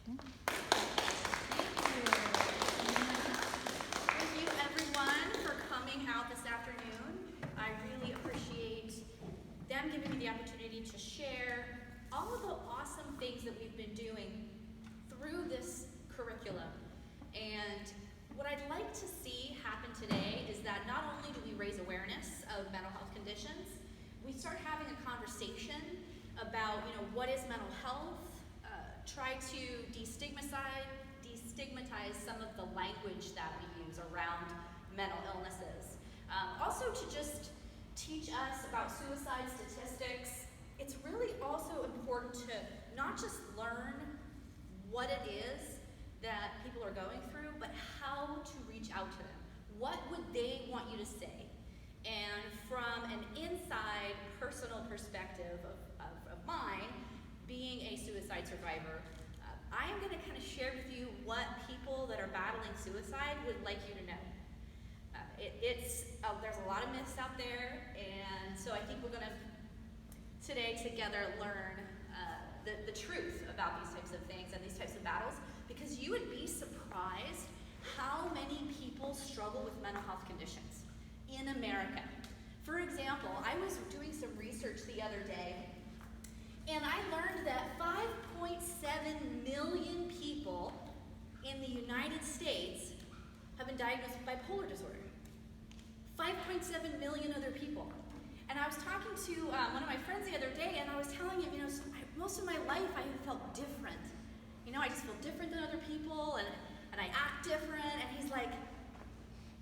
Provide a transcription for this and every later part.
Thank you, everyone, for coming out this afternoon. I really appreciate them giving me the opportunity to share all of the awesome things that we've been doing through this curriculum. And what I'd like to see happen today is that not only do we raise awareness of mental health conditions, we start having a conversation about, what is mental health, try to destigmatize some of the language that we use around mental illnesses. Also to just teach us about suicide statistics. It's really also important to not just learn what it is that people are going through, but how to reach out to them. What would they want you to say? And from an inside personal perspective of mine, being a suicide survivor, I am going to kind of share with you what people that are battling suicide would like you to know. There's a lot of myths out there, and so I think we're going to today together learn the truth about these types of things and these types of battles, because you would be surprised how many people struggle with mental health conditions in America. For example, I was doing some research the other day, and I learned that 5.7 million people in the United States have been diagnosed with bipolar disorder. 5.7 million other people. And I was talking to one of my friends the other day, and I was telling him, most of my life I have felt different. I just feel different than other people, and I act different. And he's like,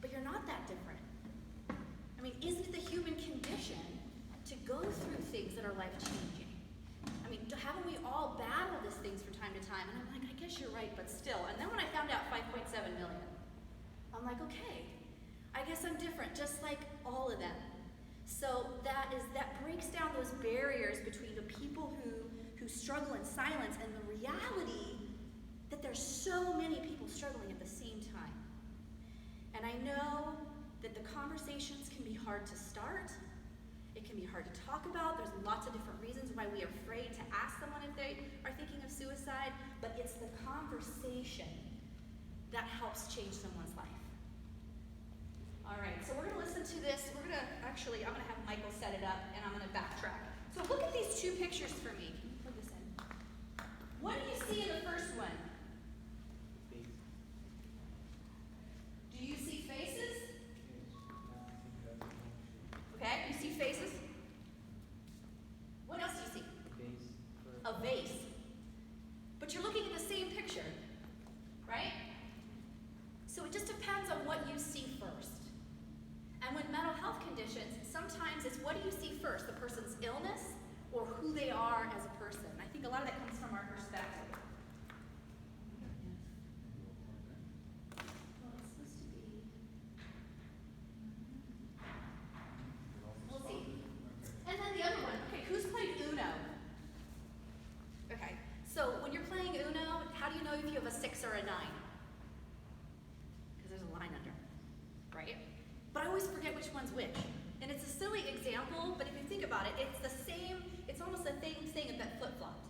but you're not that different. Isn't it the human condition to go through things that are life-changing? Haven't we all battled these things from time to time? And I'm like, I guess you're right, but still. And then when I found out 5.7 million, I'm like, okay, I guess I'm different, just like all of them. So that breaks down those barriers between the people who struggle in silence and the reality that there's so many people struggling at the same time. And I know that the conversations can be hard to start. It can be hard to talk about. There's lots of different reasons why we are afraid to ask someone if they are thinking of suicide, but it's the conversation that helps change someone's life. All right, so we're going to listen to this. I'm going to have Michael set it up, and I'm going to backtrack. So look at these two pictures for me. Can you plug this in? What do you see in the first one? Do you see faces? Okay, you see faces? What else do you see? A vase. But you're looking at the same picture, right? So it just depends on what you see first. And with mental health conditions, sometimes it's what do you see first, the person's illness or who they are as a person. I think a lot of that comes from our perspective. Well, it's supposed to be. We'll see. And then the other one. Okay, who's played Uno? Okay, so when you're playing Uno, how do you know if you have a 6 or a 9? Because there's a line under, right? But I always forget which one's which. And it's a silly example, but if you think about it, it's the same, it's almost the same thing that flip-flopped.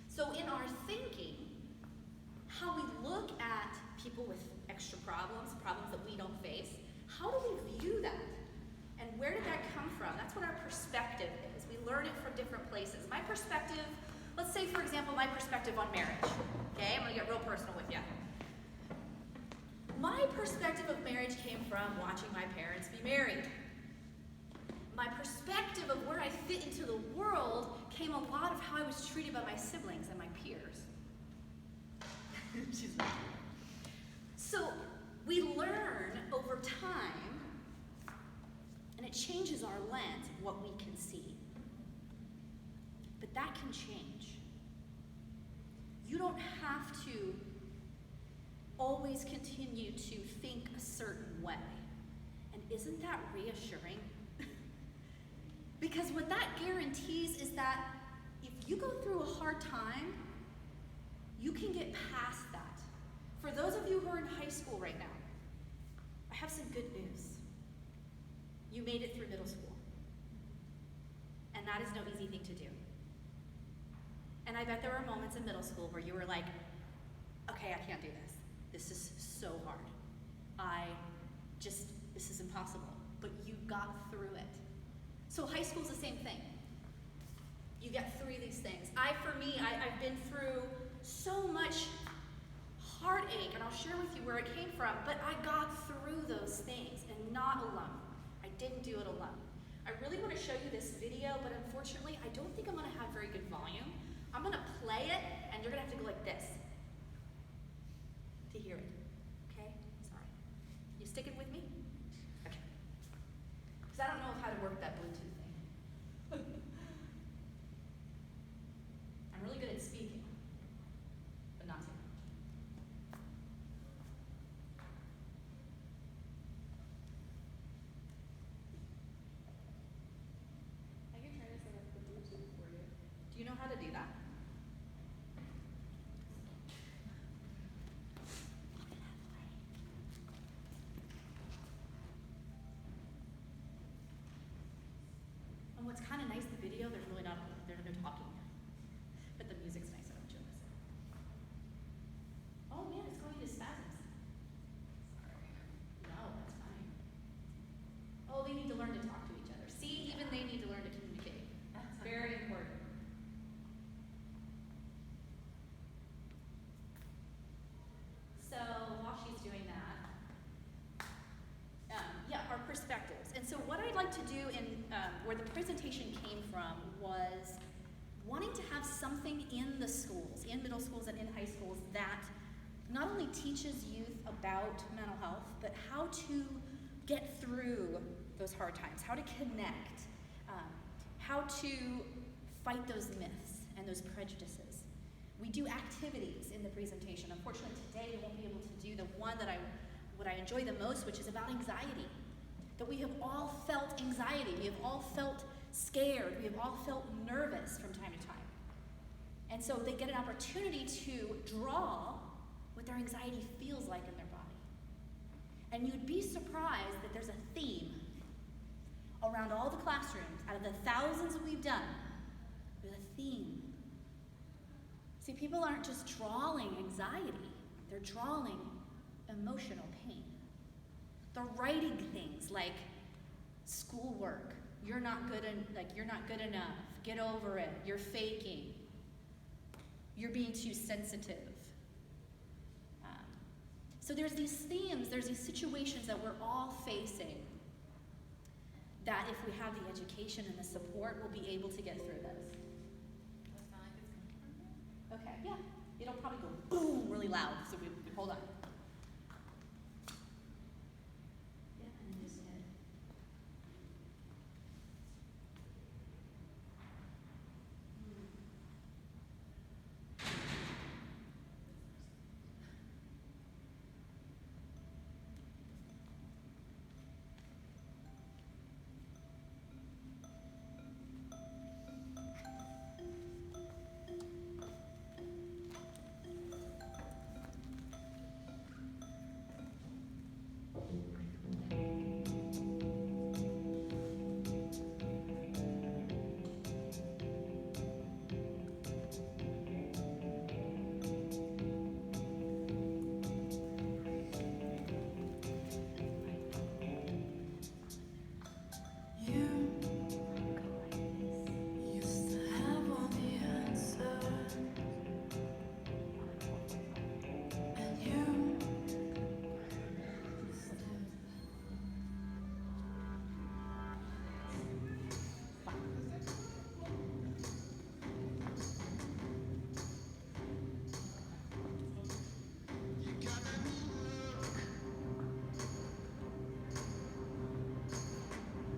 So in our thinking, how we look at people with extra problems that we don't face, how do we view that? And where did that come from? That's what our perspective is. We learn it from different places. My perspective, let's say for example, my perspective on marriage. Okay, I'm gonna get real personal with you. My perspective of marriage came from watching my parents be married. My perspective of where I fit into the world came a lot of how I was treated by my siblings and my peers. So we learn over time, and it changes our lens of what we can see. But that can change. You don't have to always continue to think a certain way. And isn't that reassuring? Because what that guarantees is that if you go through a hard time, you can get past that. For those of you who are in high school right now, I have some good news. You made it through middle school. And that is no easy thing to do. And I bet there were moments in middle school where you were like, okay, I can't do this. This is so hard. This is impossible. But you got through it. So high school's the same thing. You get through these things. I've been through so much heartache, and I'll share with you where it came from, but I got through those things, and not alone. I didn't do it alone. I really want to show you this video, but unfortunately, I don't think I'm going to have very good volume. I'm going to play it, and you're going to have to go like this to hear it. Okay? Sorry. You sticking with me? Okay. Because I don't know how to work that Bluetooth thing. I'm really good at speaking, but not singing. I can try to set up the Bluetooth for you. Do you know how to do that? And what's kind of nice, the video, there's no talking. But the music's nice, I don't you listen. Oh man, it's going into spasms. No, that's fine. Oh, they need to learn to talk to each other. See, even they need to learn to communicate. That's very important. So while she's doing that, our perspectives. And so what I'd like to do where the presentation came from was wanting to have something in the schools, in middle schools and in high schools, that not only teaches youth about mental health, but how to get through those hard times, how to connect, how to fight those myths and those prejudices. We do activities in the presentation. Unfortunately, today we won't be able to do the one what I enjoy the most, which is about anxiety. That we have all felt anxiety, we have all felt scared, we have all felt nervous from time to time. And so they get an opportunity to draw what their anxiety feels like in their body. And you'd be surprised that there's a theme around all the classrooms. Out of the thousands that we've done, there's a theme. See, people aren't just drawing anxiety, they're drawing emotional pain. They're writing things like schoolwork, you're not good enough, get over it, you're faking, you're being too sensitive. So there's these themes, there's these situations that we're all facing that if we have the education and the support, we'll be able to get through those. Okay, yeah. It'll probably go boom really loud, so we hold on. Yeah, and then just hit.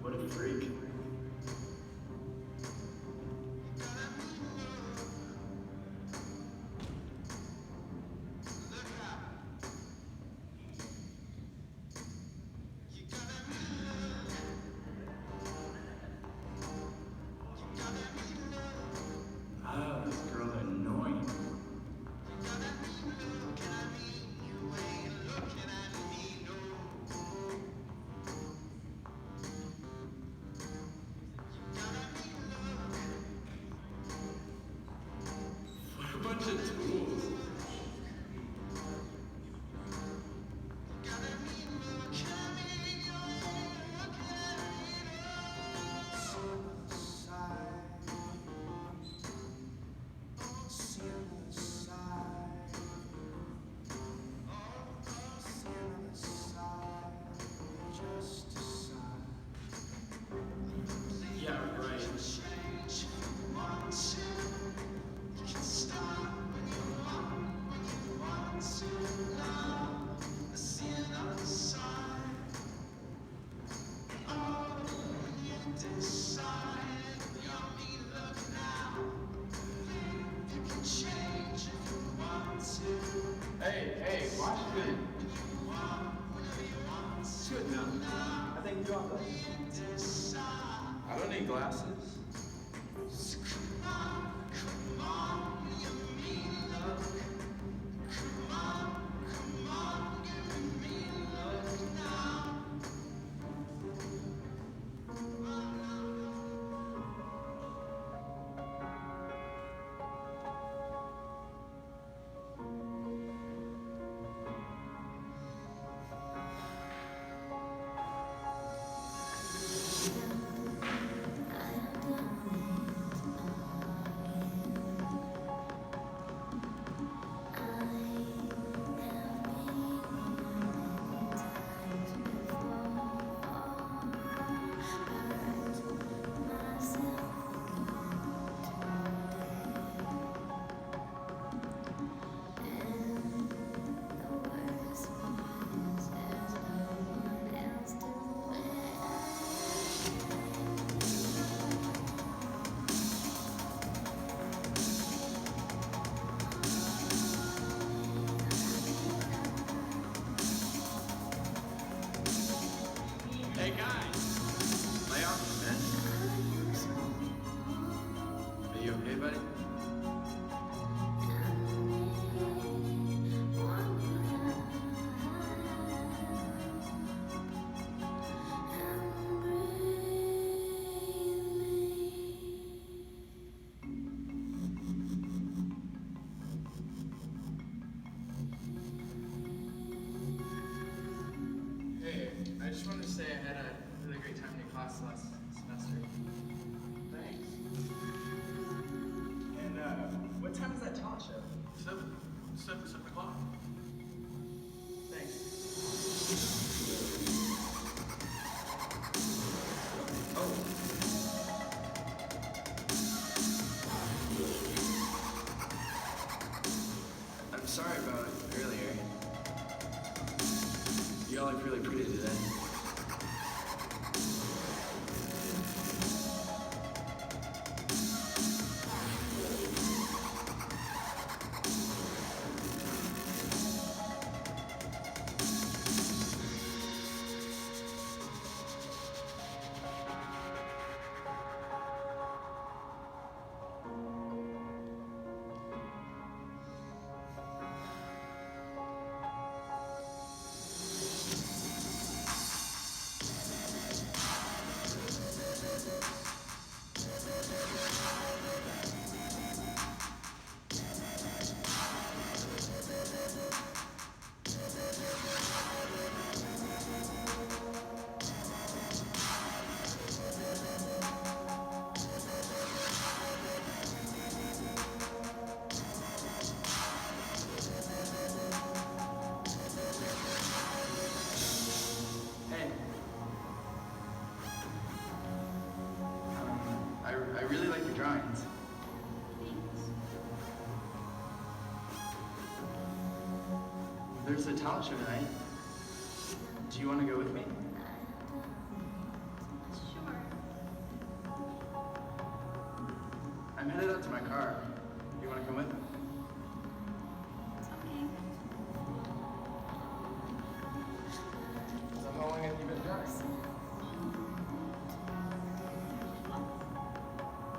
What a freak. Ah, this girl annoying. What a bunch of tools. Hey, watch it. Good now. I think you got this. I don't need glasses. Hey guys, lay off me, man. Are you okay, buddy? Hey, I just wanted to say I had a really great time in your class last semester. Thanks. And what time is that talent show? 7 o'clock. Thanks. Oh. I'm sorry about earlier. You all look really pretty today. I really like your drawings. Thanks. There's a talent show tonight. Do you want to go with me? Sure. I'm headed out to my car. You want to come with me? It's okay. So how long have you been drawing?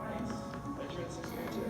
Nice. I drew at 6 years old.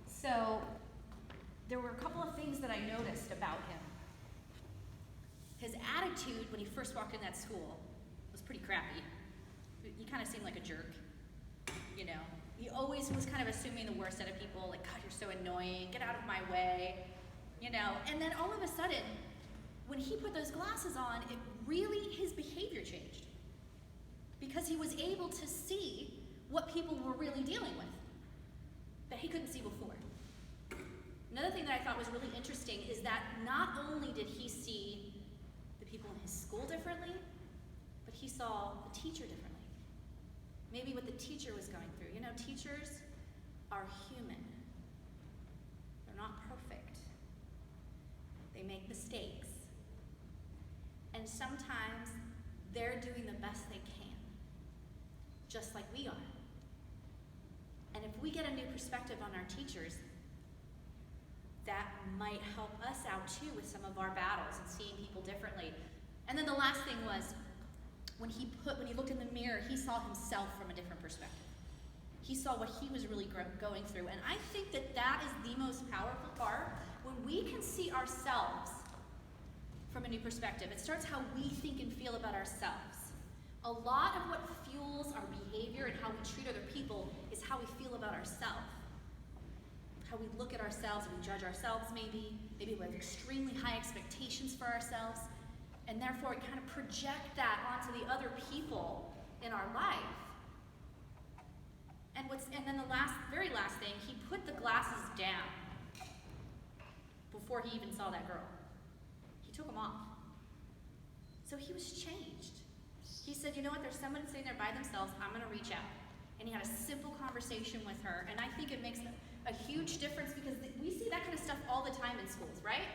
So, there were a couple of things that I noticed about him his attitude when he first walked in that school was pretty crappy. He kind of seemed like a jerk, you know. He always was kind of assuming the worst out of people, like, God, you're so annoying, get out of my way, you know. And then all of a sudden, when he put those glasses on, his behavior changed. Because he was able to see what people were really dealing with that he couldn't see before. Another thing that I thought was really interesting is that not only did he see the people in his school differently, but he saw the teacher differently. Maybe what the teacher was going through. You know, teachers are human. They're not perfect. They make mistakes. And sometimes they're doing the best they can, just like we are. And if we get a new perspective on our teachers, that might help us out too with some of our battles and seeing people differently. And then the last thing was, when he looked in the mirror, he saw himself from a different perspective. He saw what he was really going through. And I think that that is the most powerful part. When we can see ourselves from a new perspective, it starts how we think and feel about ourselves. A lot of what fuels our behavior and how we treat other people is how we feel about ourselves. How we look at ourselves and we judge ourselves maybe. Maybe we have extremely high expectations for ourselves. And therefore, we kind of project that onto the other people in our life. And then the very last thing, he put the glasses down before he even saw that girl. He took them off. So he was changed. He said, you know what, there's someone sitting there by themselves, I'm going to reach out. And he had a simple conversation with her. And I think it makes a huge difference because we see that kind of stuff all the time in schools, right?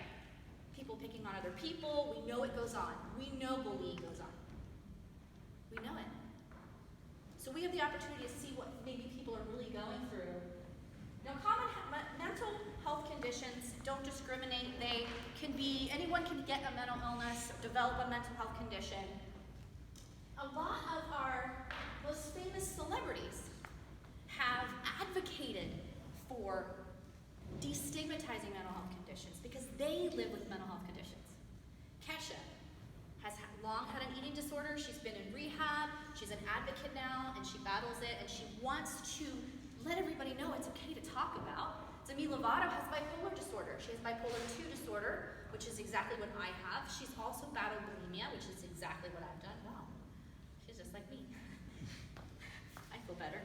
People picking on other people. We know it goes on. We know bullying goes on. We know it. So we have the opportunity to see what maybe people are really going through. Now, common mental health conditions don't discriminate. Anyone can get a mental illness, develop a mental health condition. A lot of our most famous celebrities have advocated for destigmatizing mental health conditions because they live with mental health conditions. Kesha has long had an eating disorder. She's been in rehab. She's an advocate now, and she battles it, and she wants to let everybody know it's okay to talk about. Demi Lovato has bipolar disorder. She has bipolar 2 disorder, which is exactly what I have. She's also battled bulimia, which is exactly what I've done. Wow, she's just like me. I feel better.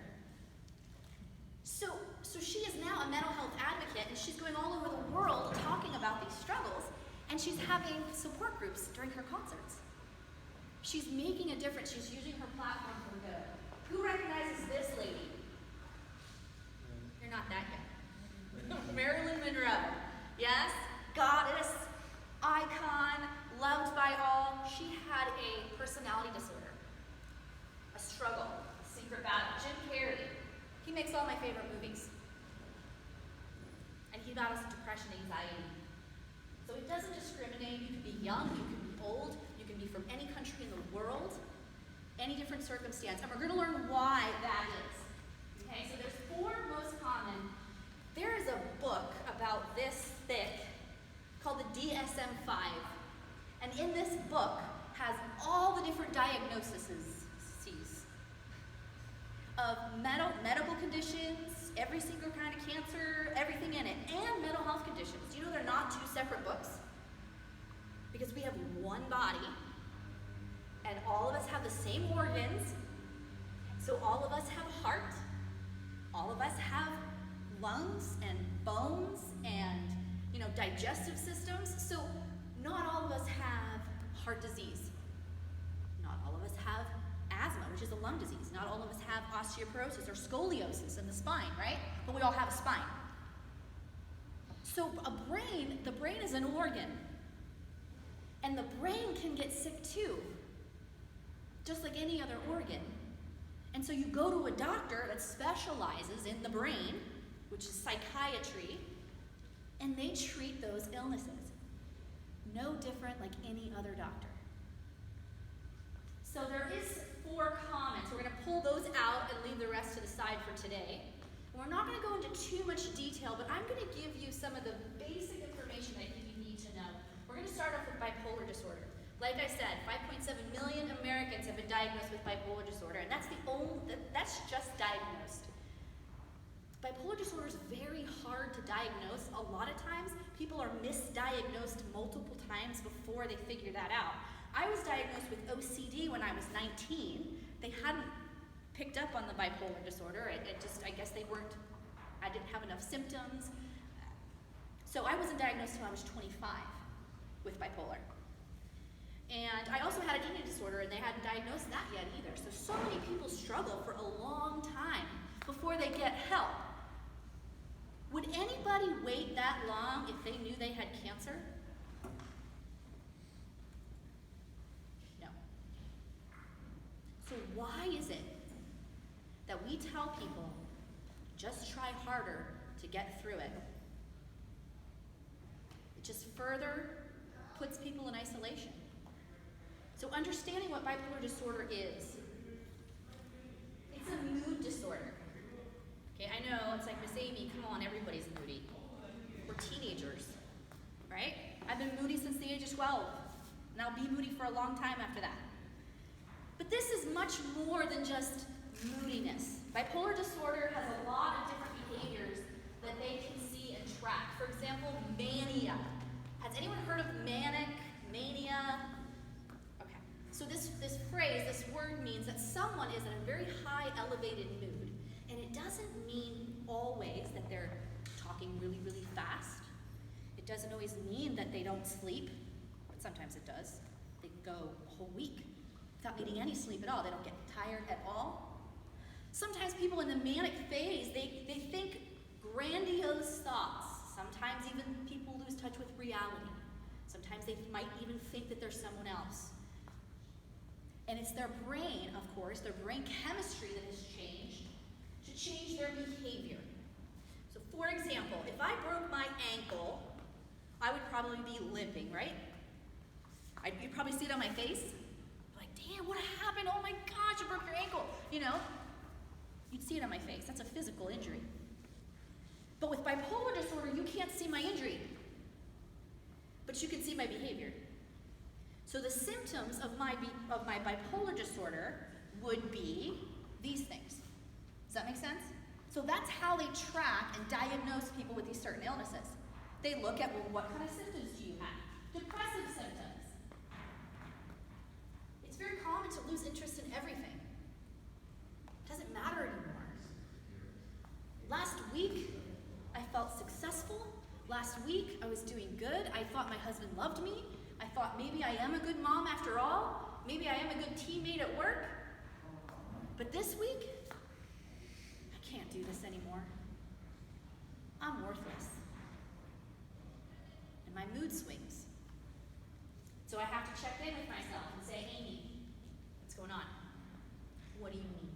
So she is now a mental health advocate, and she's going all over the world talking about these struggles, and she's having support groups during her concerts. She's making a difference. She's using her platform for good. Who recognizes this lady? You're not that young. Marilyn Monroe. Yes? Goddess, icon, loved by all. She had a personality disorder, a struggle, a secret battle. Jim Carrey. He makes all my favorite movies. And he battles depression and anxiety. So it doesn't discriminate. You can be young, you can be old, you can be from any country in the world, any different circumstance. And we're going to learn why that is. Okay, so there's 4 most common. There is a book about this thick called the DSM-5. And in this book has all the different diagnoses of medical conditions, every single kind of cancer, everything in it, and mental health conditions. Do you know they're not 2 separate books? Because we have one body, and all of us have the same organs. So all of us have a heart, all of us have lungs and bones and, digestive systems. So not all of us have heart disease. Not all of us have asthma, which is a lung disease. Not all of us have osteoporosis or scoliosis in the spine, right? But we all have a spine. So the brain is an organ. And the brain can get sick too, just like any other organ. And so you go to a doctor that specializes in the brain, which is psychiatry, and they treat those illnesses. No different like any other doctor. So there is 4 comments. We're going to pull those out and leave the rest to the side for today. And we're not going to go into too much detail, but I'm going to give you some of the basic information that you need to know. We're going to start off with bipolar disorder. bipolar disorder, and that's just diagnosed. Bipolar disorder is very hard to diagnose. A lot of times, people are misdiagnosed multiple times before they figure that out. I was diagnosed with OCD when I was 19. They hadn't picked up on the bipolar disorder. I guess I didn't have enough symptoms. So I wasn't diagnosed until I was 25 with bipolar. And I also had an eating disorder, and they hadn't diagnosed that yet either. So many people struggle for a long time before they get help. Would anybody wait that long if they knew they had cancer? No. So why is it that we tell people, just try harder to get through it? It just further puts people in isolation. So understanding what bipolar disorder is, it's a mood disorder. Okay, I know, it's like, Miss Amy, come on, everybody's moody. We're teenagers, right? I've been moody since the age of 12, and I'll be moody for a long time after that. But this is much more than just moodiness. Bipolar disorder has a lot of different behaviors that they can see and track. For example, mania. Has anyone heard of Manic Mania? Okay, so this phrase, this word means that someone is in a very high elevated mood. And it doesn't mean always that they're talking really, really fast. It doesn't always mean that they don't sleep, but sometimes it does. They go a whole week without getting any sleep at all. They don't get tired at all. Sometimes people in the manic phase, they think grandiose thoughts. Sometimes even people lose touch with reality. Sometimes they might even think that they're someone else. And it's their brain, of course, their brain chemistry that has changed to change their behavior. So for example, if I broke my ankle, I would probably be limping, right? You'd probably see it on my face. Like, damn, what happened? Oh my gosh, you broke your ankle. You know, you'd see it on my face. That's a physical injury. But with bipolar disorder, you can't see my injury, but you can see my behavior. So the symptoms of my bipolar disorder would be these things. Does that make sense? So that's how they track and diagnose people with these certain illnesses. They look at, well, what kind of symptoms do you have? Depressive symptoms. It's very common to lose interest in everything. It doesn't matter anymore. Last week, I felt successful. Last week, I was doing good. I thought my husband loved me. I thought maybe I am a good mom after all. Maybe I am a good teammate at work. But this week, I can't do this anymore. I'm worthless. And my mood swings. So I have to check in with myself and say, Amy, what's going on? What do you need?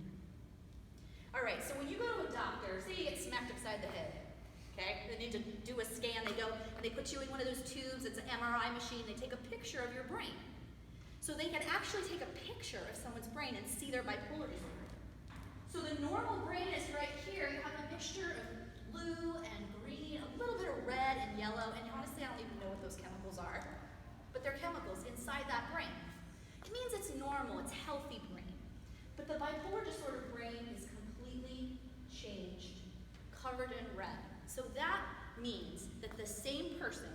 All right, so when you go to a doctor, say you get smacked upside the head, okay? They need to do a scan. They go and they put you in one of those tubes. It's an MRI machine. They take a picture of your brain. So they can actually take a picture of someone's brain and see their bipolar disorder. So the normal brain is right here. You have a mixture of blue and green, a little bit of red and yellow, and honestly, I don't even know what those chemicals are, but they're chemicals inside that brain. It means it's normal, it's healthy brain. But the bipolar disorder brain is completely changed, covered in red. So that means that the same person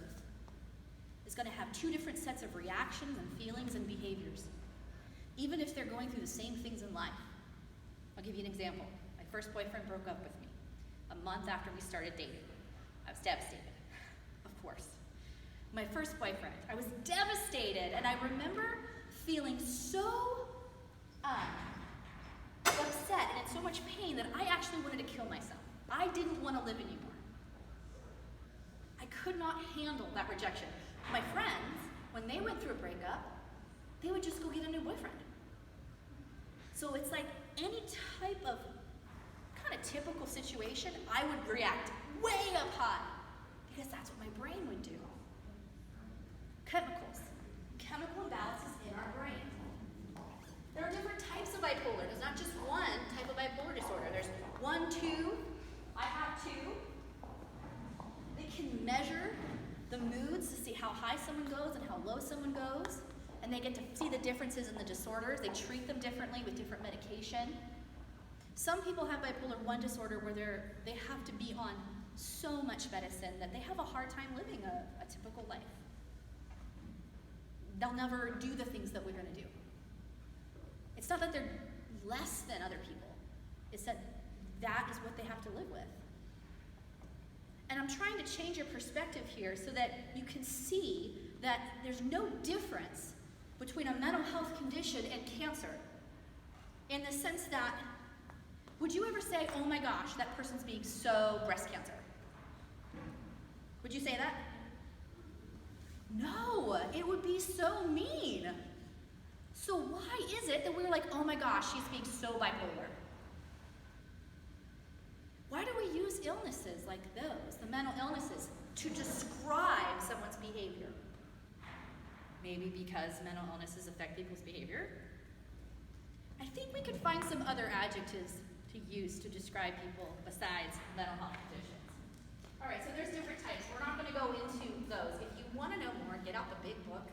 is going to have two different sets of reactions and feelings and behaviors, even if they're going through the same things in life. I'll give you an example. My first boyfriend broke up with me a month after we started dating. I was devastated, of course. My first boyfriend, I was devastated, and I remember feeling so upset and in so much pain that I actually wanted to kill myself. I didn't want to live anymore. I could not handle that rejection. My friends, when they went through a breakup, they would just go get a new boyfriend. So it's like any type of kind of typical situation, I would react way up high because that's what my brain would do. Chemical imbalances in our brain. There are different types of bipolar. There's not just one type of bipolar disorder. There's 1, 2. I have 2. They can measure the moods to see how high someone goes and how low someone goes. and they get to see the differences in the disorders. They treat them differently with different medication. Some people have bipolar 1 disorder where they have to be on so much medicine that they have a hard time living a typical life. They'll never do the things that we're going to do. It's not that they're less than other people. It's that that is what they have to live with. And I'm trying to change your perspective here so that you can see that there's no difference between a mental health condition and cancer. In the sense that, would you ever say, oh my gosh, that person's being so breast cancer? Would you say that? No, it would be so mean. So why is it that we're like, oh my gosh, she's being so bipolar? Why do we use illnesses like those, the mental illnesses, to describe someone's behavior? Maybe because mental illnesses affect people's behavior. I think we could find some other adjectives to use to describe people besides mental health conditions. All right, so there's different types. We're not going to go into those. If you want to know more, get out the big book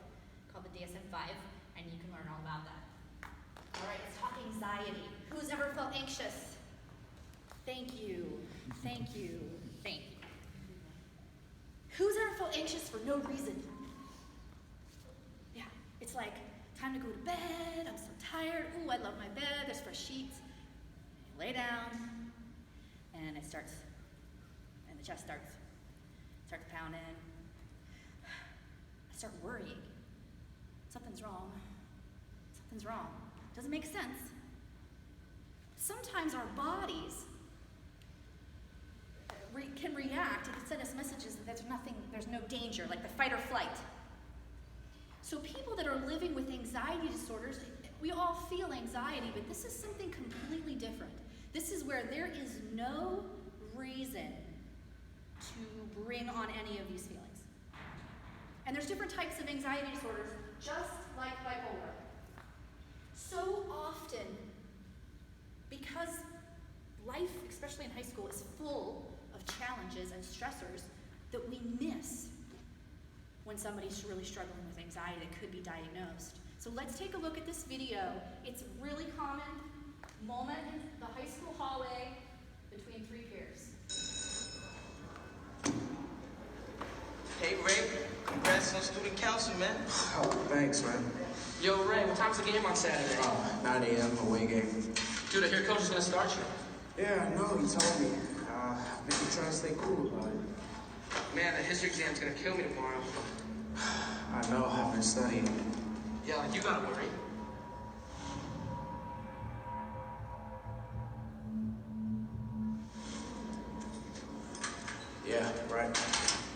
called the DSM-5, and you can learn all about that. All right, let's talk anxiety. Who's ever felt anxious? Thank you, thank you, thank you. Who's ever felt anxious for no reason? Yeah, it's like, time to go to bed, I'm so tired, ooh, I love my bed, there's fresh sheets. You lay down, and it starts, and the chest starts pounding. I start worrying. Something's wrong. Something's wrong. Doesn't make sense. Sometimes our bodies can react and send us messages that there's no danger, like the fight or flight. So people that are living with anxiety disorders, we all feel anxiety, but this is something completely different. This is where there is no reason to bring on any of these feelings. And there's different types of anxiety disorders, just like bipolar. So often, because life, especially in high school, is full of challenges and stressors that we miss when somebody's really struggling with anxiety that could be diagnosed. So let's take a look at this video. It's a really common moment in the high school hallway between 3 peers. Hey Ray, congrats on student council, man. Oh, thanks, man. Yo Ray, what time's the game on Saturday? 9 a.m. away game. Dude, I hear coach is gonna start you. Yeah, I know, he told me. I've been trying to stay cool about it. Man, the history exam's gonna kill me tomorrow. I know, I've been studying. Yeah, you gotta worry. Yeah, right.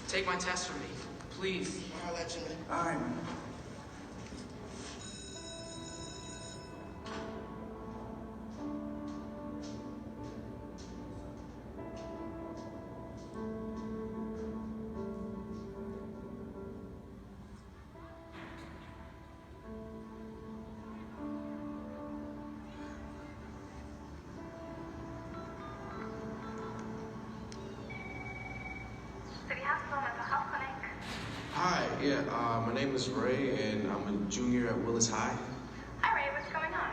Take my test from me, please. I'll let you know. All right, man. Hi, yeah, my name is Ray, and I'm a junior at Willis High. Hi, Ray. What's going on?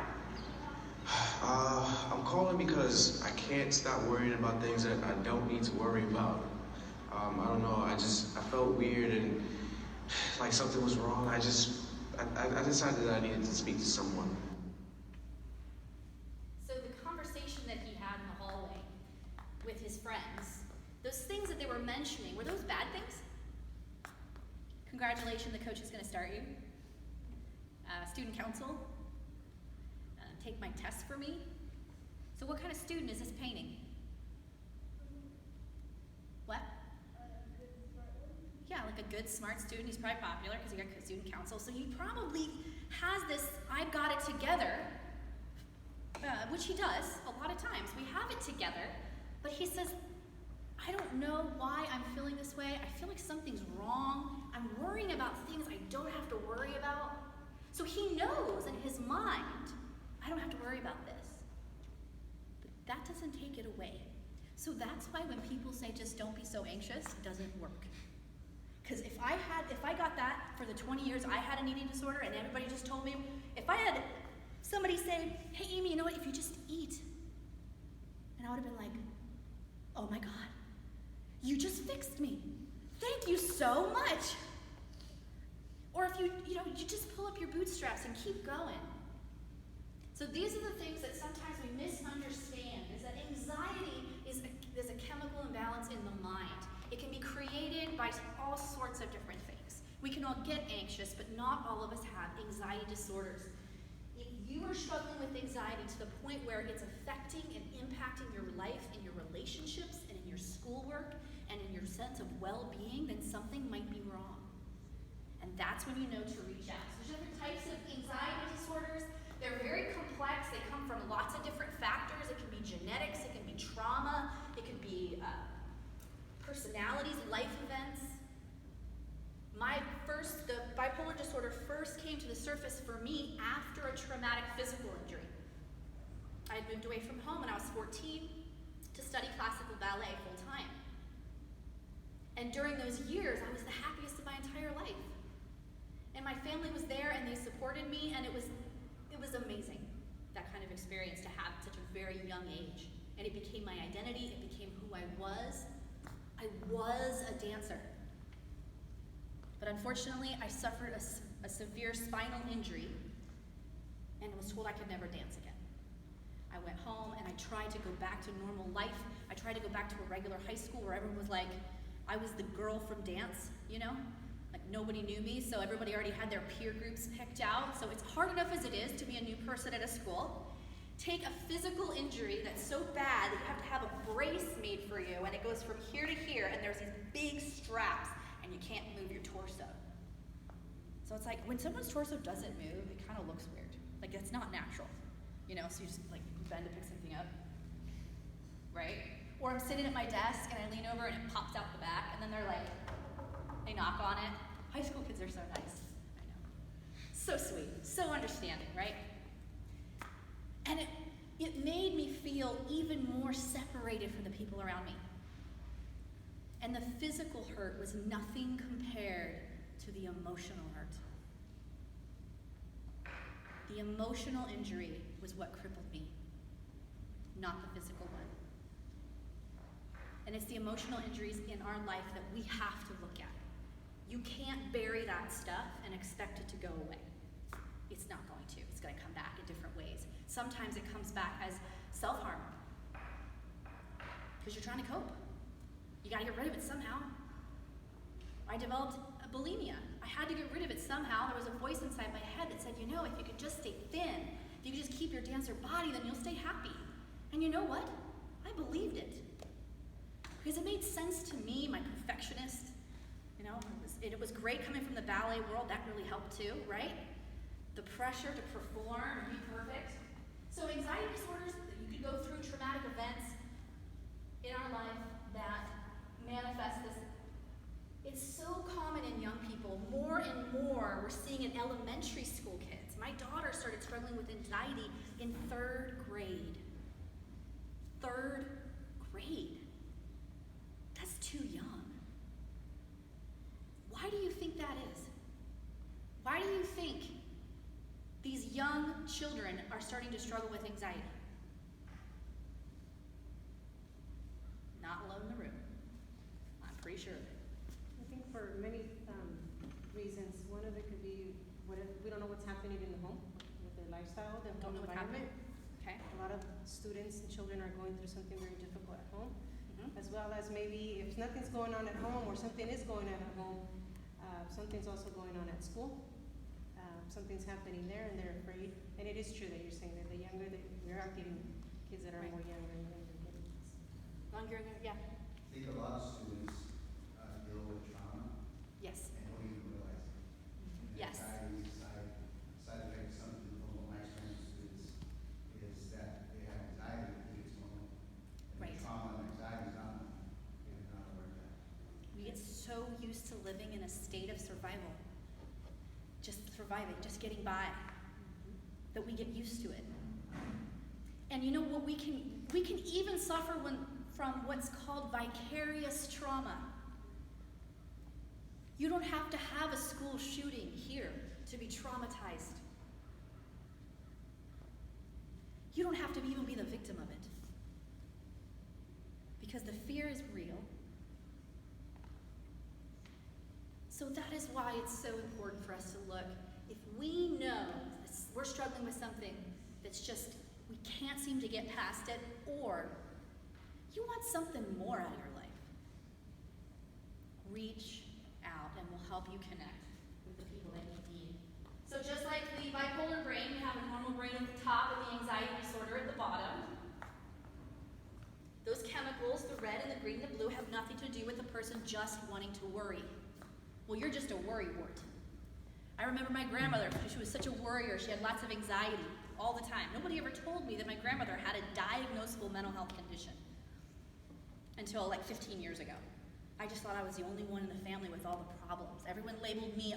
I'm calling because I can't stop worrying about things that I don't need to worry about. I don't know, I felt weird and like something was wrong. I decided that I needed to speak to someone. So the conversation that he had in the hallway with his friends, those things that they were mentioning, were those bad things? Congratulations, the coach is going to start you. Student council, take my test for me. So what kind of student is this painting? What? Yeah, like a good, smart student. He's probably popular because he got student council. So he probably has this, I got it together, which he does a lot of times. We have it together, but he says, I don't know why I'm feeling this way. I feel like something's wrong. I'm worrying about things I don't have to worry about. So he knows in his mind, I don't have to worry about this. But that doesn't take it away. So that's why when people say just don't be so anxious, it doesn't work. Because if I got that for the 20 years I had an eating disorder and everybody just told me, if I had somebody say, hey Amy, you know what, if you just eat, and I would have been like, oh my God, you just fixed me. Thank you so much. Or if you just pull up your bootstraps and keep going. So these are the things that sometimes we misunderstand, is that anxiety is a chemical imbalance in the mind. It can be created by all sorts of different things. We can all get anxious, but not all of us have anxiety disorders. If you are struggling with anxiety to the point where it's affecting and impacting your life and your relationships and in your schoolwork and in your sense of well-being, then something might be wrong. And that's when you know to reach out. So there's different types of anxiety disorders. They're very complex. They come from lots of different factors. It can be genetics, it can be trauma, it can be personalities, life events. The bipolar disorder first came to the surface for me after a traumatic physical injury. I had moved away from home when I was 14 to study classical ballet full time. And during those years, I was the happiest of my entire life. And my family was there and they supported me, and it was amazing, that kind of experience to have at such a very young age. And it became my identity, it became who I was. I was a dancer. But unfortunately, I suffered a severe spinal injury and was told I could never dance again. I went home and I tried to go back to normal life. I tried to go back to a regular high school where everyone was like, I was the girl from dance, Like nobody knew me, so everybody already had their peer groups picked out. So it's hard enough as it is to be a new person at a school. Take a physical injury that's so bad that you have to have a brace made for you, and it goes from here to here, and there's these big straps, and you can't move your torso. So it's like when someone's torso doesn't move, it kind of looks weird. Like it's not natural, So you just like bend to pick something up, right? Or I'm sitting at my desk and I lean over and it pops out the back, and then they knock on it. High school kids are so nice, I know. So sweet, so understanding, right? And it made me feel even more separated from the people around me. And the physical hurt was nothing compared to the emotional hurt. The emotional injury was what crippled me, not the physical one. And it's the emotional injuries in our life that we have to look at. You can't bury that stuff and expect it to go away. It's not going to. It's going to come back in different ways. Sometimes it comes back as self-harm because you're trying to cope. You got to get rid of it somehow. I developed a bulimia. I had to get rid of it somehow. There was a voice inside my head that said, if you could just stay thin, if you could just keep your dancer body, then you'll stay happy. And you know what? I believed it. Because it made sense to me, my perfectionist. It was great coming from the ballet world. That really helped too, right? The pressure to perform and be perfect. So anxiety disorders, you could go through traumatic events in our life that manifest this. It's so common in young people. More and more we're seeing in elementary school kids. My daughter started struggling with anxiety in 3rd grade. 3rd grade. That's too young. Why do you think that is? Why do you think these young children are starting to struggle with anxiety? Not alone in the room. I'm pretty sure of it. I think for many reasons. One of it could be we don't know what's happening in the home with their lifestyle, their Don't home know what's environment. Okay. A lot of students and children are going through something very difficult at home, as well as maybe if nothing's going on at home or something is going on at home, something's also going on at school. Something's happening there and they're afraid. And it is true that you're saying that the younger we are getting kids that are Right. more younger and younger getting this. Longer, yeah. I think a lot of students deal with trauma Yes. and don't even realize it. And Yes. anxiety is a side effect of something from what my experience with students is that they have anxiety and think it's normal. And Right. trauma and anxiety is not normal. You know, not aware of that. We get so used to living in a state of survival. Just surviving, just getting by, that we get used to it. And you know what, we can even suffer from what's called vicarious trauma. You don't have to have a school shooting here to be traumatized. You don't have to even be the victim of it. Because the fear is real. So that is why it's so important for us to look. If we know we're struggling with something that's just, we can't seem to get past it, or you want something more out of your life, reach out and we'll help you connect with the people that you need. So just like the bipolar brain, we have a normal brain at the top and the anxiety disorder at the bottom. Those chemicals, the red and the green and the blue, have nothing to do with the person just wanting to worry. Well, you're just a worrywart. I remember my grandmother, she was such a worrier, she had lots of anxiety all the time. Nobody ever told me that my grandmother had a diagnosable mental health condition until like 15 years ago. I just thought I was the only one in the family with all the problems. Everyone labeled me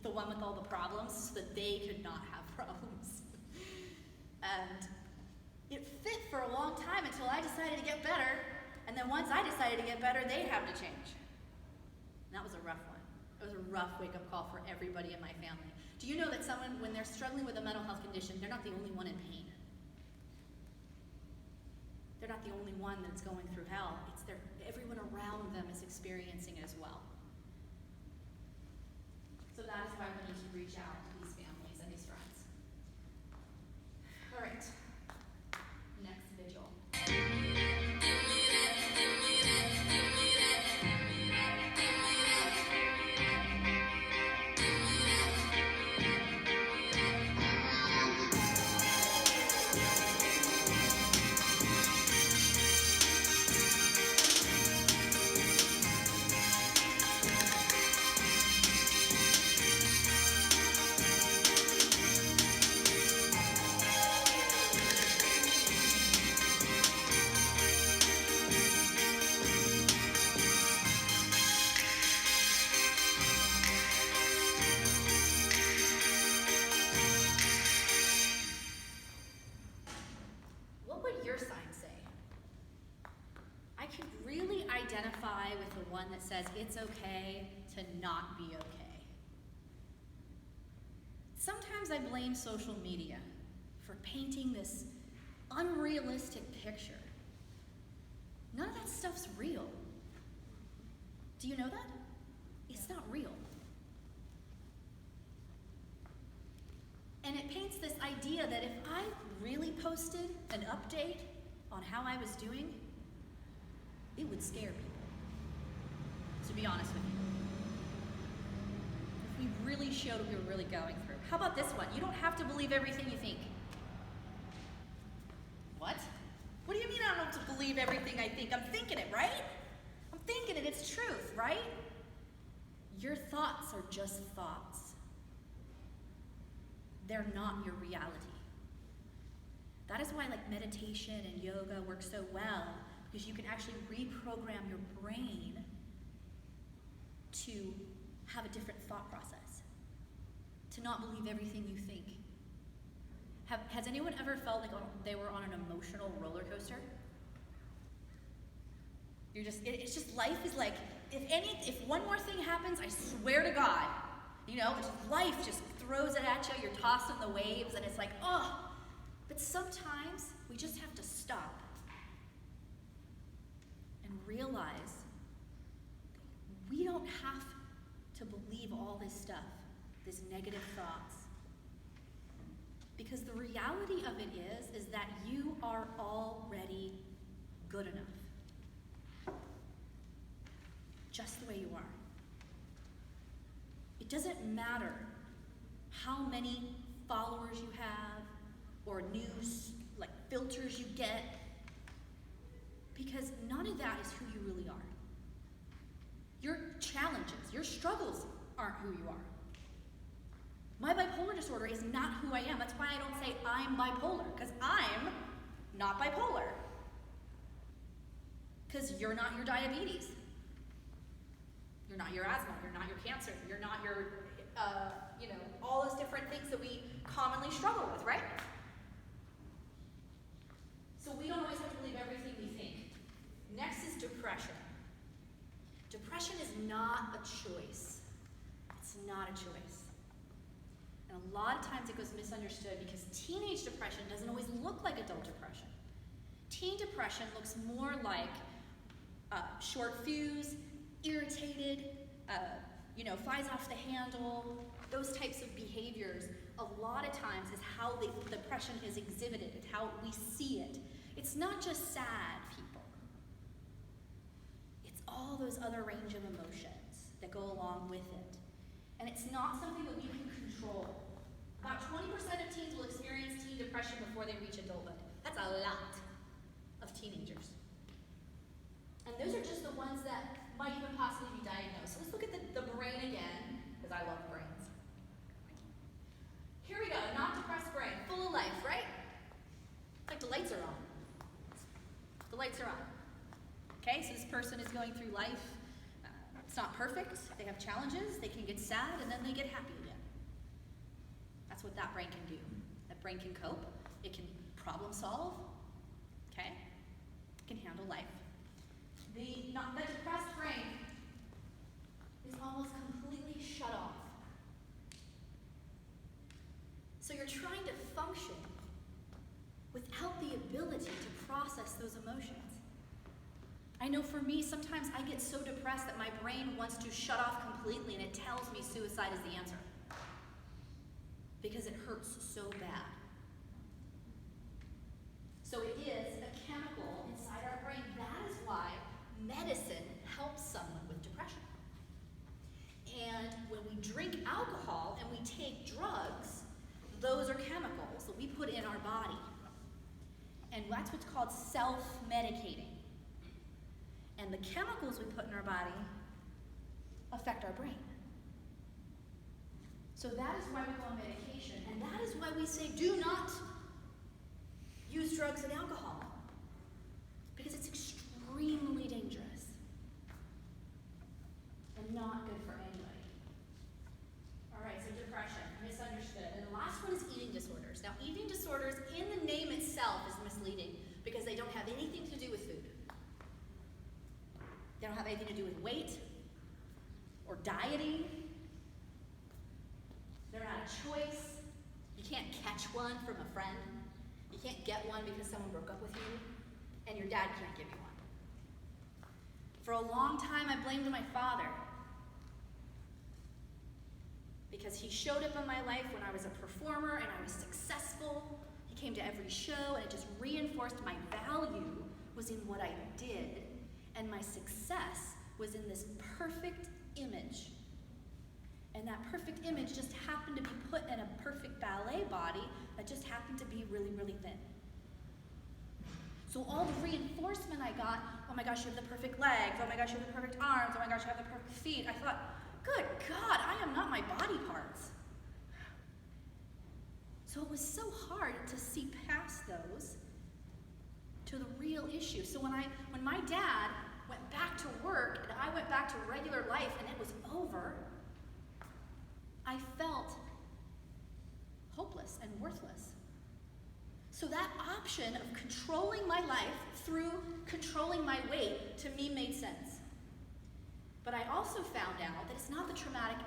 the one with all the problems so that they could not have problems. And it fit for a long time until I decided to get better, and then once I decided to get better, they had to change. And that was a rough one. It was a rough wake-up call for everybody in my family. Do you know that someone, when they're struggling with a mental health condition, they're not the only one in pain? They're not the only one that's going through hell. It's everyone around them is experiencing it as well. So that is why we need to reach out to these families and these friends. All right. Next vigil. What would your sign say? I could really identify with the one that says it's okay to not be okay. Sometimes I blame social media for painting this unrealistic picture. None of that stuff's real. Do you know that? It's not real. And it paints this idea that if I really posted an update on how I was doing, it would scare people. To be honest with you. If we really showed what we were really going through. How about this one? You don't have to believe everything you think. What? What do you mean I don't have to believe everything I think? I'm thinking it, right? I'm thinking it, it's truth, right? Your thoughts are just thoughts. They're not your reality. That is why meditation and yoga work so well, because you can actually reprogram your brain to have a different thought process, to not believe everything you think. Has anyone ever felt like they were on an emotional roller coaster? It's just life is like, if one more thing happens, I swear to God, life just throws it at you, you're tossed in the waves, and it's like, oh. But sometimes we just have to stop and realize we don't have to believe all this stuff, these negative thoughts. Because the reality of it is that you are already good enough. Just the way you are. It doesn't matter how many followers you have or news filters you get, because none of that is who you really are. Your challenges, your struggles aren't who you are. My bipolar disorder is not who I am. That's why I don't say I'm bipolar, because I'm not bipolar. Because you're not your diabetes. You're not your asthma. You're not your cancer. You're not your, all those different things that we commonly struggle with, right? So we don't always have to believe everything we think. Next is depression. Depression is not a choice. not a choice. And a lot of times it goes misunderstood because teenage depression doesn't always look like adult depression. Teen depression looks more like short fuse, irritated, flies off the handle. Those types of behaviors, a lot of times, is how the depression is exhibited, it's how we see it. It's not just sad people. It's all those other range of emotions that go along with it. And it's not something that we can control. About 20% of teens will experience teen depression before they reach adulthood. That's a lot of teenagers. And those are just the ones that might even possibly be diagnosed. So let's look at the brain again, because I love brains. Here we go, not depressed brain, full of life, right? It's like the lights are on. The lights are on. Okay, so this person is going through life. It's not perfect. They have challenges. They can get sad, and then they get happy again. That's what that brain can do. That brain can cope. It can problem solve. Okay? It can handle life. The depressed brain is almost completely shut off. So you're trying to function without the ability to process those emotions. I know for me, sometimes I get so depressed that my brain wants to shut off completely and it tells me suicide is the answer. Because it hurts so bad. So it is a chemical inside our brain. That is why medicine helps someone with depression. And when we drink alcohol and we take drugs, those are chemicals that we put in our body. And that's what's called self-medicating. And the chemicals we put in our body affect our brain. So that is why we go on medication. And that is why we say do not use drugs and alcohol. Because it's extremely dangerous. And not good for anybody. All right, so depression, misunderstood. And the last one is eating disorders. Now, eating disorders in the name itself is misleading because they don't have anything to do with food. They don't have anything to do with weight or dieting. They're not a choice. You can't catch one from a friend. You can't get one because someone broke up with you, and your dad can't give you one. For a long time, I blamed my father because he showed up in my life when I was a performer and I was successful. He came to every show, and it just reinforced my value was in what I did. And my success was in this perfect image. And that perfect image just happened to be put in a perfect ballet body that just happened to be really, really thin. So all the reinforcement I got, oh my gosh, you have the perfect legs, oh my gosh, you have the perfect arms, oh my gosh, you have the perfect feet. I thought, good God, I am not my body parts. So it was so hard to see past those to the real issue. So when my dad went back to work and I went back to regular life and it was over, I felt hopeless and worthless. So that option of controlling my life through controlling my weight to me made sense. But I also found out that it's not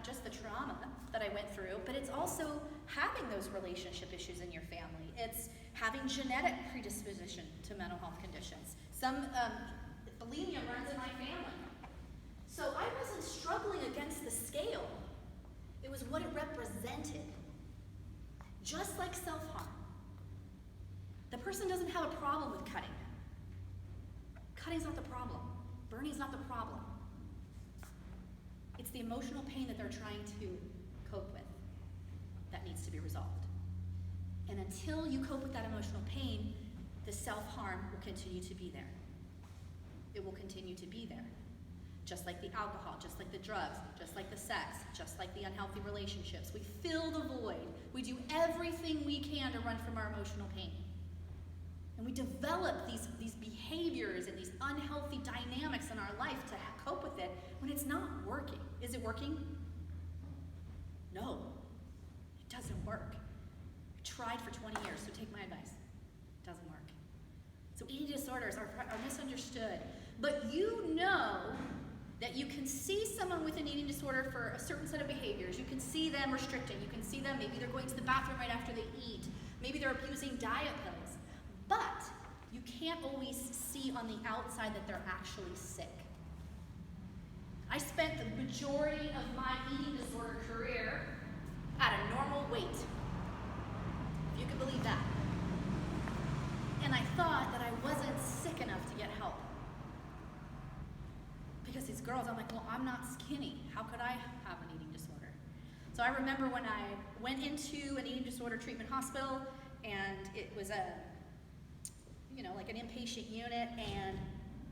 just the trauma that I went through, but it's also having those relationship issues in your family. It's having genetic predisposition to mental health conditions. Some bulimia runs in my family. So I wasn't struggling against the scale. It was what it represented. Just like self-harm. The person doesn't have a problem with cutting. Cutting's not the problem. Burning's not the problem. It's the emotional pain that they're trying to cope with that needs to be resolved. And until you cope with that emotional pain, the self-harm will continue to be there. It will continue to be there. Just like the alcohol, just like the drugs, just like the sex, just like the unhealthy relationships. We fill the void. We do everything we can to run from our emotional pain. And we develop these behaviors and these unhealthy dynamics in our life to cope with it when it's not working. Is it working? No, it doesn't work. I tried for 20 years, so take my advice. It doesn't work. So eating disorders are misunderstood. But you know that you can see someone with an eating disorder for a certain set of behaviors. You can see them restricting. You can see them, maybe they're going to the bathroom right after they eat. Maybe they're abusing diet pills. But you can't always see on the outside that they're actually sick. I spent the majority of my eating disorder career at a normal weight, if you could believe that. And I thought that I wasn't sick enough to get help. Because these girls, I'm like, well, I'm not skinny. How could I have an eating disorder? So I remember when I went into an eating disorder treatment hospital, and it was like an inpatient unit, and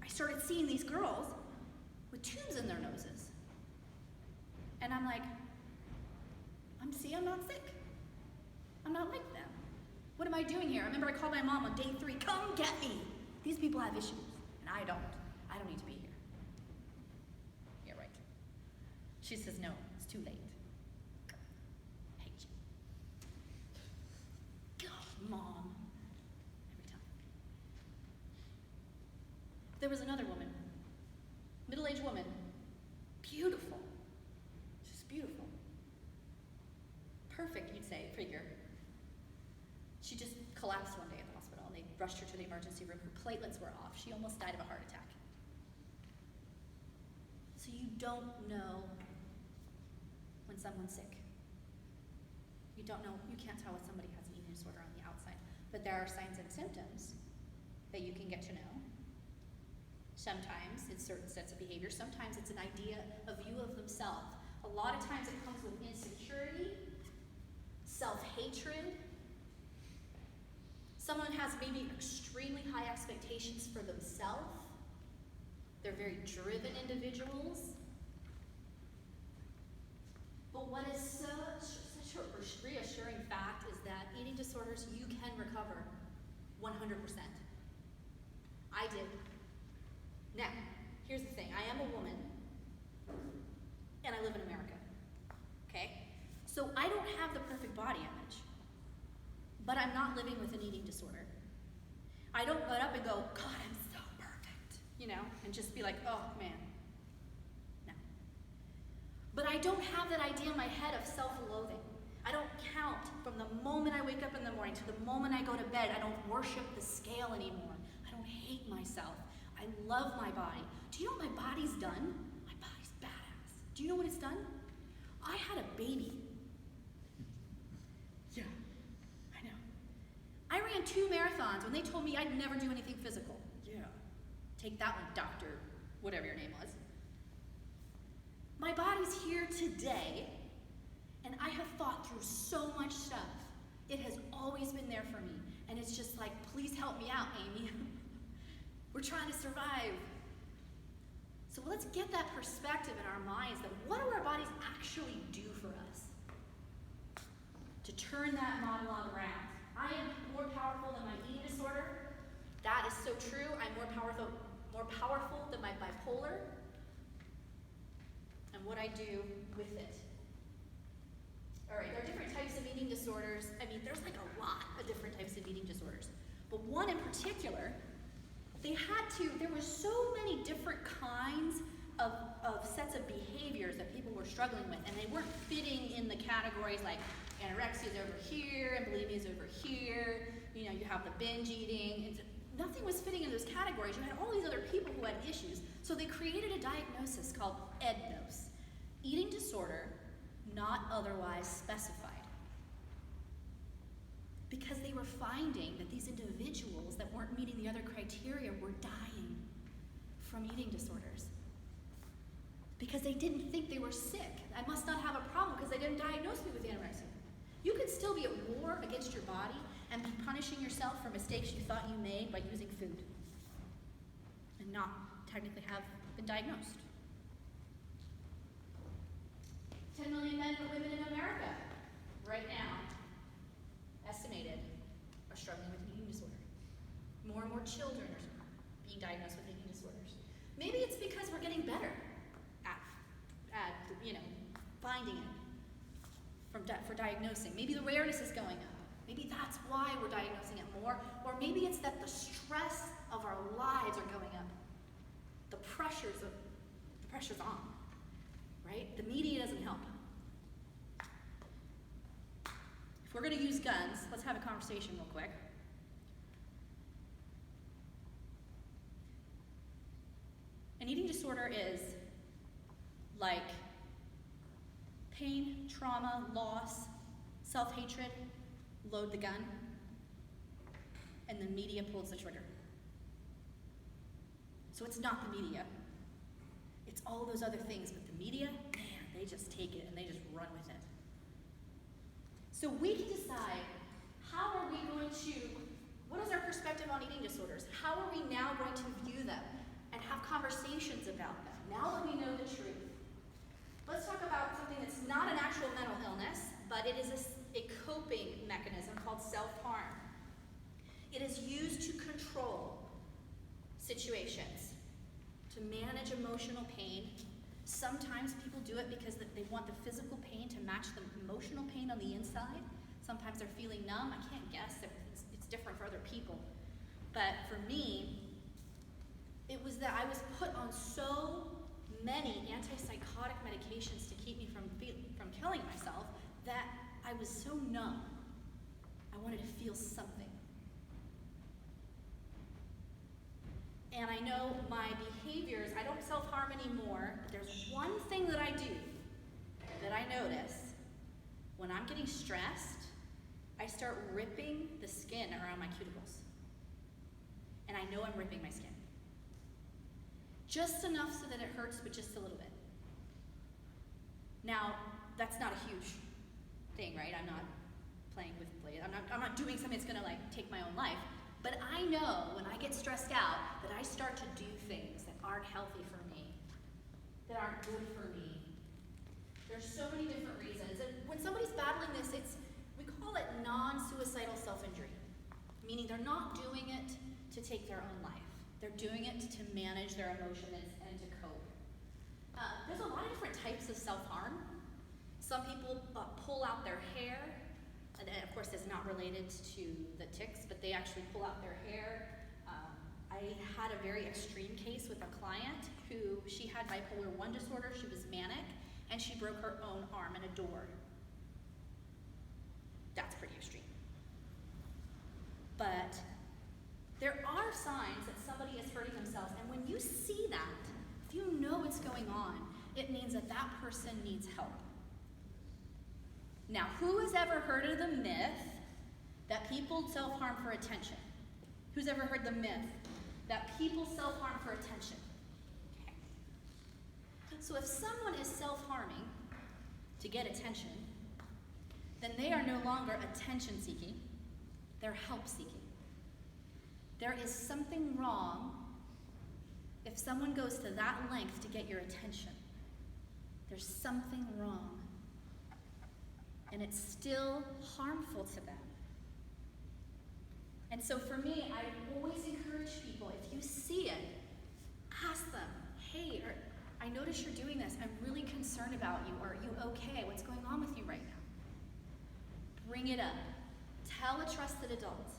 I started seeing these girls with tubes in their noses. And I'm like, I'm not sick. I'm not like them. What am I doing here? I remember I called my mom on day 3, come get me. These people have issues, and I don't. I don't need to be here. Yeah, right. She says, no, it's too late. I hate you. God, Mom. Every time. There was another woman, middle-aged woman, beautiful, just beautiful. Perfect, you'd say, figure. She just collapsed one day at the hospital, and they rushed her to the emergency room. Her platelets were off. She almost died of a heart attack. So you don't know when someone's sick. You don't know, you can't tell if somebody has an eating disorder on the outside. But there are signs and symptoms that you can get to know. Sometimes it's certain sets of behaviors. Sometimes it's an idea, a view of themselves. A lot of times it comes with insecurity, self-hatred. Someone has maybe extremely high expectations for themselves. They're very driven individuals. But what is such a reassuring fact is that eating disorders, you can recover 100%. I did. Now, here's the thing. I am a woman, and I live in America, okay? So I don't have the perfect body image, but I'm not living with an eating disorder. I don't get up and go, God, I'm so perfect, and just be like, oh, man. No. But I don't have that idea in my head of self-loathing. I don't count from the moment I wake up in the morning to the moment I go to bed. I don't worship the scale anymore. I don't hate myself. I love my body. Do you know what my body's done? My body's badass. Do you know what it's done? I had a baby. Yeah, I know. I ran 2 marathons when they told me I'd never do anything physical. Yeah. Take that one, doctor, whatever your name was. My body's here today, and I have fought through so much stuff. It has always been there for me, and it's just like, please help me out, Amy. We're trying to survive. So let's get that perspective in our minds that what do our bodies actually do for us? To turn that monologue around. I am more powerful than my eating disorder. That is so true. I'm more powerful than my bipolar. And what I do with it. All right, there are different types of eating disorders. There's like a lot of different types of eating disorders. But one in particular, there were so many different kinds of sets of behaviors that people were struggling with, and they weren't fitting in the categories like anorexia is over here and bulimia is over here. You have the binge eating. Nothing was fitting in those categories. You had all these other people who had issues. So they created a diagnosis called EDNOS, eating disorder not otherwise specified. Because they were finding that these individuals that weren't meeting the other criteria were dying from eating disorders. Because they didn't think they were sick. I must not have a problem because they didn't diagnose me with anorexia. You could still be at war against your body and be punishing yourself for mistakes you thought you made by using food and not technically have been diagnosed. 10 million men and women in America right now, estimated, are struggling with an eating disorder. More and more children are being diagnosed with eating disorders. Maybe it's because we're getting better at finding it for diagnosing. Maybe the awareness is going up. Maybe that's why we're diagnosing it more. Or maybe it's that the stress of our lives are going up. The pressures pressure's on, right? The media doesn't help. If we're gonna use guns, let's have a conversation real quick. An eating disorder is like pain, trauma, loss, self-hatred, load the gun, and the media pulls the trigger. So it's not the media. It's all those other things, but the media, man, they just take it and they just run with it. So we can decide, how are we going to, what is our perspective on eating disorders? How are we now going to view them and have conversations about them, now that we know the truth? Let's talk about something that's not an actual mental illness, but it is a coping mechanism called self-harm. It is used to control situations, to manage emotional pain. Sometimes people do it because they want the physical pain to match the emotional pain on the inside. Sometimes they're feeling numb. I can't guess. It's different for other people. But for me, it was that I was put on so many antipsychotic medications to keep me from killing myself that I was so numb. I wanted to feel something. And I know my behaviors, I don't self-harm anymore, but there's one thing that I do that I notice. When I'm getting stressed, I start ripping the skin around my cuticles. And I know I'm ripping my skin. Just enough so that it hurts, but just a little bit. Now, that's not a huge thing, right? I'm not playing with blade. I'm not doing something that's gonna like take my own life. But I know when I get stressed out that I start to do things that aren't healthy for me, that aren't good for me. There's so many different reasons. And when somebody's battling this, we call it non-suicidal self-injury, meaning they're not doing it to take their own life. They're doing it to manage their emotions and to cope. There's a lot of different types of self-harm. Some people pull out their hair. And of course, it's not related to the tics, but they actually pull out their hair. I had a very extreme case with a client who, she had bipolar 1 disorder, she was manic, and she broke her own arm in a door. That's pretty extreme. But there are signs that somebody is hurting themselves, and when you see that, if you know what's going on, it means that that person needs help. Now, who has ever heard of the myth that people self-harm for attention? Who's ever heard the myth that people self-harm for attention? Okay. So if someone is self-harming to get attention, then they are no longer attention-seeking, they're help-seeking. There is something wrong if someone goes to that length to get your attention. There's something wrong. And it's still harmful to them. And so for me, I always encourage people, if you see it, ask them, hey, I notice you're doing this. I'm really concerned about you. Are you okay? What's going on with you right now? Bring it up. Tell a trusted adult.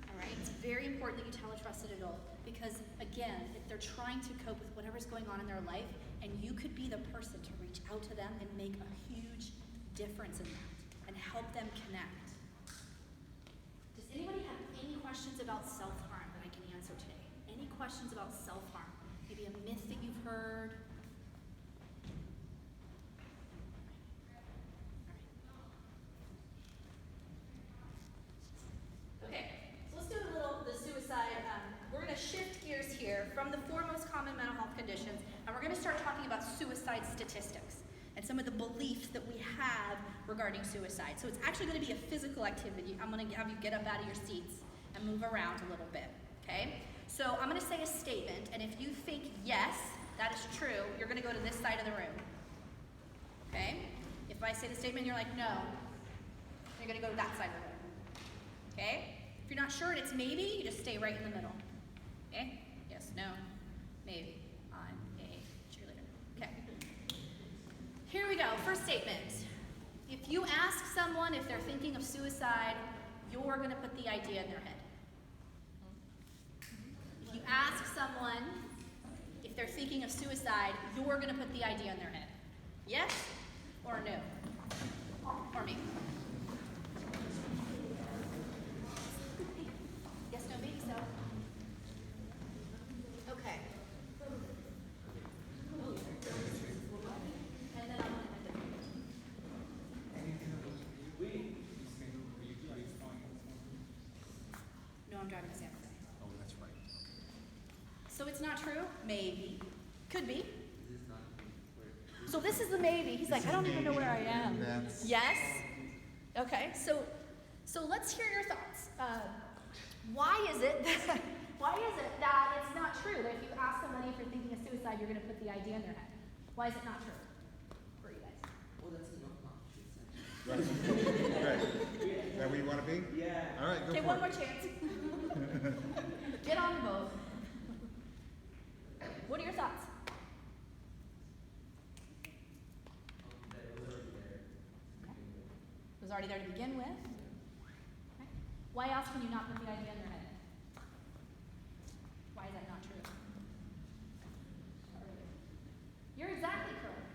All right? It's very important that you tell a trusted adult because, again, if they're trying to cope with whatever's going on in their life, and you could be the person to reach out to them and make a huge difference in that and help them connect. Does anybody have any questions about self-harm that I can answer today? Any questions about self-harm? Maybe a myth that you've heard? Okay, so let's do the suicide. We're going to shift gears here from the 4 most common mental health conditions, and we're going to start talking about suicide statistics and some of the beliefs that we have regarding suicide. So it's actually going to be a physical activity. I'm going to have you get up out of your seats and move around a little bit, okay? So I'm going to say a statement, and if you think yes, that is true, you're going to go to this side of the room, okay? If I say the statement and you're like, no, you're going to go to that side of the room, okay? If you're not sure and it's maybe, you just stay right in the middle, okay? Yes, no, maybe. I'm a cheerleader, okay? Here we go, first statement. If you ask someone if they're thinking of suicide, you're going to put the idea in their head. If you ask someone if if they're thinking of suicide, you're going to put the idea in their head? Yes or no? Or maybe? Yes, no, maybe so. Okay. And then I'm going to end it. No, I'm driving to San Jose. Oh, that's right. So it's not true? Maybe. Could be. So this is the maybe. He's like, I don't even know where I am. Yes? Okay, so let's hear your thoughts. Why is it that it's not true that if you ask somebody if you're thinking of suicide, you're going to put the idea in their head? Why is it not true for you guys? Well, that's enough. Right. Is that where you want to be? Yeah. All right, go Okay, for one it. more chance. Get on the boat. What are your thoughts? It was already there to begin with. Okay. Why else can you not put the idea in their head? Why is that not true? You're exactly correct.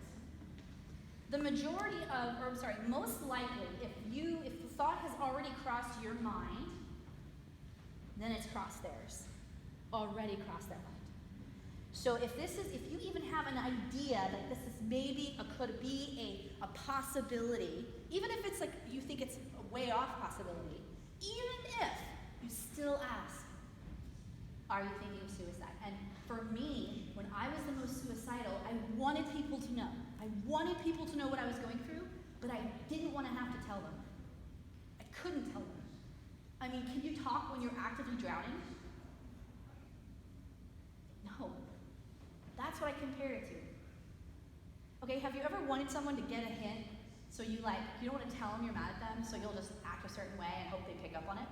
The majority of, or I'm sorry, most likely, if the thought has already crossed your mind, then it's crossed theirs. Already crossed their mind. So if you even have an idea that this is maybe could be a possibility, even if it's like you think it's a way off possibility, even if you still ask, are you thinking of suicide? And for me, when I was the most suicidal, I wanted people to know. I wanted people to know what I was going through, but I didn't want to have to tell them. I couldn't tell them. I mean, can you talk when you're actively drowning? No. That's what I compare it to. Okay, have you ever wanted someone to get a hint? So you don't want to tell them you're mad at them, so you'll just act a certain way and hope they pick up on it?